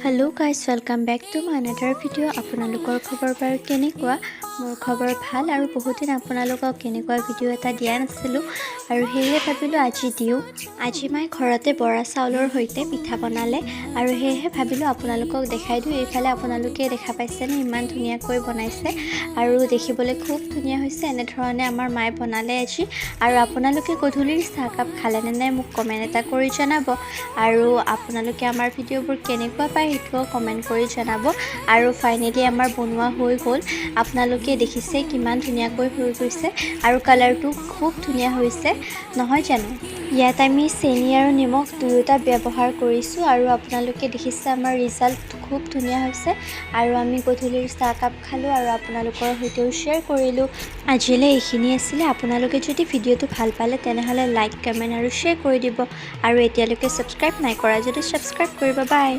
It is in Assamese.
Hello guys, welcome back to my another video. আপোনালোকৰ খবৰ বাৰু কেনেকুৱা? মোৰ খবৰ ভাল আৰু বহুত দিন আপোনালোকক কেনেকুৱা ভিডিও এটা দিয়া নাছিলো আৰু হেহে ভাবিলো আজি দিও। আজি মই ঘৰতে বৰা চাউলৰ হৈতে পিঠা বনালে আৰু হেহে ভাবিলো আপোনালোকক দেখাই দিও। এইফালে আপোনালোকে দেখা পাইছে নে ইমান ধুনিয়াকৈ বনাইছে আৰু দেখিবলৈ খুব ধুনিয়া হৈছে। এনে ধৰণে আমাৰ মায়ে বনালে আজি আৰু আপোনালোকে গধূলিৰ চাহ কাপ খালে নে নাই মোক কমেন্ট এটা কৰি জনাব আৰু আপোনালোকে আমাৰ ভিডিওবোৰ কেনেকুৱা পায় হেটো কমেন্ট কৰি জনাব আৰু ফাইনালি আমাৰ বনোৱা হৈ গল। আপোনালোকে দেখিছে কিমান ধুনিয়াকৈ হৈ গৈছে আৰু কালাৰটো খুব ধুনিয়া হৈছে নহয় জানো। ইয়াত আমি চেনি আৰু নিমখ দুয়োটা ব্যৱহাৰ কৰিছো আৰু আপোনালোকে দেখিছে আমাৰ ৰিজাল্ট খুব ধুনিয়া হৈছে আৰু আমি গধূলিৰ চাহ কাপ খালো আৰু আপোনালোকৰ হৈতেও শেয়াৰ কৰিলো। আজিলে এইখিনি আছিল। আপোনালোকে যদি ভিডিওটো ভাল পালে তেনেহলে লাইক কমেন্ট আৰু শেয়াৰ কৰি দিব আৰু এতিয়ালৈকে সাবস্ক্ৰাইব নাই কৰা যদি সাবস্ক্ৰাইব কৰিব। বাই।